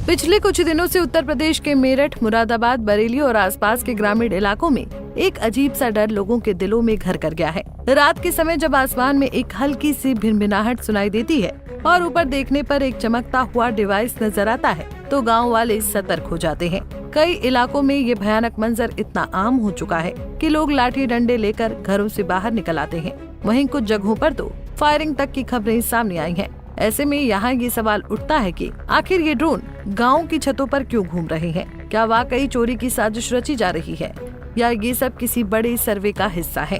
पिछले कुछ दिनों से उत्तर प्रदेश के मेरठ, मुरादाबाद, बरेली और आसपास के ग्रामीण इलाकों में एक अजीब सा डर लोगों के दिलों में घर कर गया है। रात के समय जब आसमान में एक हल्की सी भिनभिनाहट सुनाई देती है और ऊपर देखने पर एक चमकता हुआ डिवाइस नजर आता है तो गांव वाले सतर्क हो जाते हैं। कई इलाकों में ये भयानक मंजर इतना आम हो चुका है कि लोग लाठी डंडे लेकर घरों से बाहर निकल आते हैं। वहीं कुछ जगहों पर तो फायरिंग तक की खबरें सामने आई हैं। ऐसे में यहाँ ये सवाल उठता है कि आखिर ये ड्रोन गाँव की छतों पर क्यों घूम रहे हैं? क्या वाकई चोरी की साजिश रची जा रही है या ये सब किसी बड़े सर्वे का हिस्सा है?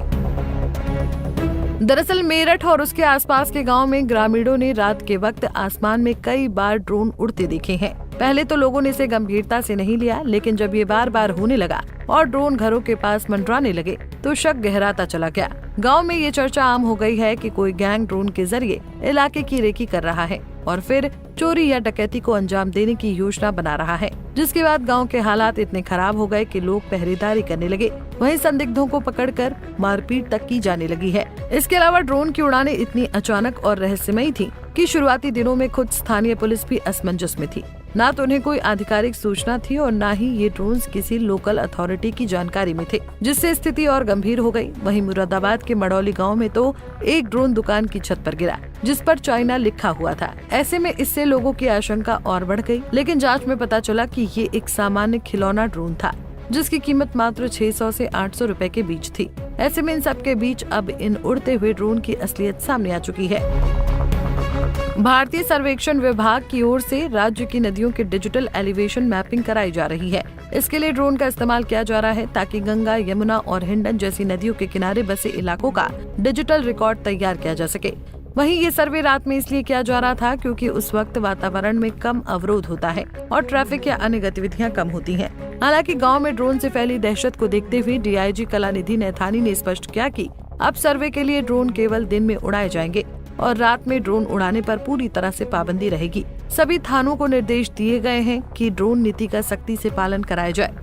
दरअसल मेरठ और उसके आसपास के गांव में ग्रामीणों ने रात के वक्त आसमान में कई बार ड्रोन उड़ते देखे हैं। पहले तो लोगों ने इसे गंभीरता से नहीं लिया, लेकिन जब ये बार बार होने लगा और ड्रोन घरों के पास मंडराने लगे तो शक गहराता चला गया। गांव में ये चर्चा आम हो गई है कि कोई गैंग ड्रोन के जरिए इलाके की रेकी कर रहा है और फिर चोरी या डकैती को अंजाम देने की योजना बना रहा है, जिसके बाद गांव के हालात इतने खराब हो गए कि लोग पहरेदारी करने लगे। वहीं संदिग्धों को पकड़कर मारपीट तक की जाने लगी है। इसके अलावा ड्रोन की उड़ानें इतनी अचानक और रहस्यमयी थी कि शुरुआती दिनों में खुद स्थानीय पुलिस भी असमंजस में थी। न तो उन्हें कोई आधिकारिक सूचना थी और न ही ये ड्रोन्स किसी लोकल अथॉरिटी की जानकारी में थे, जिससे स्थिति और गंभीर हो गई। वहीं मुरादाबाद के मड़ौली गांव में तो एक ड्रोन दुकान की छत पर गिरा जिस पर चाइना लिखा हुआ था। ऐसे में इससे लोगों की आशंका और बढ़ गई, लेकिन जांच में पता चला कि ये एक सामान्य खिलौना ड्रोन था जिसकी कीमत मात्र 600 से 800 रुपए के बीच थी। ऐसे में इन सब के बीच अब इन उड़ते हुए ड्रोन की असलियत सामने आ चुकी है। भारतीय सर्वेक्षण विभाग की ओर से राज्य की नदियों की डिजिटल एलिवेशन मैपिंग कराई जा रही है। इसके लिए ड्रोन का इस्तेमाल किया जा रहा है ताकि गंगा, यमुना और हिंडन जैसी नदियों के किनारे बसे इलाकों का डिजिटल रिकॉर्ड तैयार किया जा सके। वहीं ये सर्वे रात में इसलिए किया जा रहा था क्योंकि उस वक्त वातावरण में कम अवरोध होता है और ट्रैफिक या अन्य गतिविधियां कम होती हैं। हालांकि गांव में ड्रोन से फैली दहशत को देखते हुए डीआईजी कलानिधि नैथानी ने स्पष्ट किया कि अब सर्वे के लिए ड्रोन केवल दिन में उड़ाए जाएंगे और रात में ड्रोन उड़ाने पर पूरी तरह से पाबंदी रहेगी। सभी थानों को निर्देश दिए गए हैं कि ड्रोन नीति का सख्ती से पालन कराया जाए।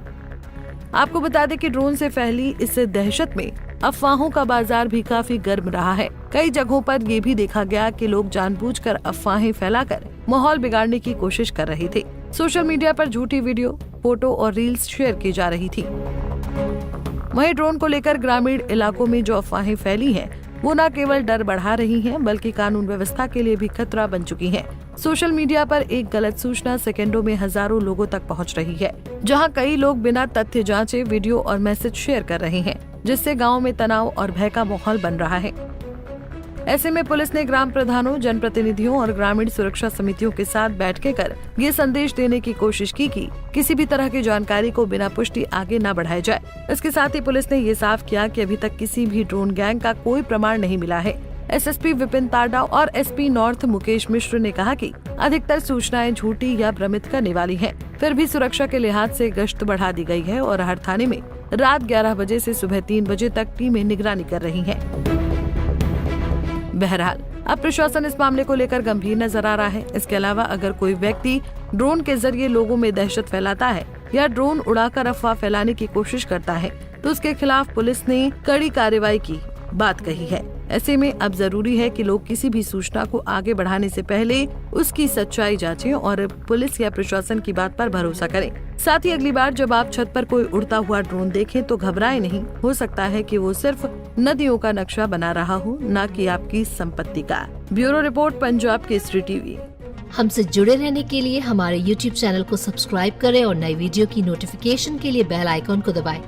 आपको बता दें कि ड्रोन से फैली इस दहशत में अफवाहों का बाजार भी काफी गर्म रहा है। कई जगहों पर ये भी देखा गया कि लोग जानबूझकर अफवाहें फैलाकर माहौल बिगाड़ने की कोशिश कर रहे थे। सोशल मीडिया पर झूठी वीडियो, फोटो और रील्स शेयर की जा रही थी। वहीं ड्रोन को लेकर ग्रामीण इलाकों में जो अफवाहें फैली हैं, वो न केवल डर बढ़ा रही हैं, बल्कि कानून व्यवस्था के लिए भी खतरा बन चुकी हैं। सोशल मीडिया पर एक गलत सूचना सेकंडों में हजारों लोगों तक पहुंच रही है, जहां कई लोग बिना तथ्य जांचे वीडियो और मैसेज शेयर कर रहे हैं, जिससे गांव में तनाव और भय का माहौल बन रहा है। ऐसे में पुलिस ने ग्राम प्रधानों, जनप्रतिनिधियों और ग्रामीण सुरक्षा समितियों के साथ बैठकें कर ये संदेश देने की कोशिश की कि किसी भी तरह की जानकारी को बिना पुष्टि आगे न बढ़ाया जाए। इसके साथ ही पुलिस ने ये साफ किया कि अभी तक किसी भी ड्रोन गैंग का कोई प्रमाण नहीं मिला है। एसएसपी विपिन ताडा और एसपी नॉर्थ मुकेश मिश्र ने कहा कि अधिकतर सूचनाएं झूठी या भ्रमित करने वाली हैं। फिर भी सुरक्षा के लिहाज से गश्त बढ़ा दी गई है और हर थाने में रात 11 बजे से सुबह 3 बजे तक टीमें निगरानी कर रही हैं। बहरहाल अब प्रशासन इस मामले को लेकर गंभीर नजर आ रहा है। इसके अलावा अगर कोई व्यक्ति ड्रोन के जरिए लोगों में दहशत फैलाता है या ड्रोन उड़ाकर अफवाह फैलाने की कोशिश करता है तो उसके खिलाफ पुलिस ने कड़ी कार्रवाई की बात कही है। ऐसे में अब जरूरी है कि लोग किसी भी सूचना को आगे बढ़ाने से पहले उसकी सच्चाई जांचें और पुलिस या प्रशासन की बात पर भरोसा करें। साथ ही अगली बार जब आप छत पर कोई उड़ता हुआ ड्रोन देखें तो घबराएं नहीं। हो सकता है कि वो सिर्फ नदियों का नक्शा बना रहा हो, न कि आपकी संपत्ति का। Bureau report, Punjab Kesari TV. हमसे जुड़े रहने के लिए हमारे YouTube चैनल को सब्सक्राइब करें और नई वीडियो की नोटिफिकेशन के लिए बेल आइकॉन को दबाएं।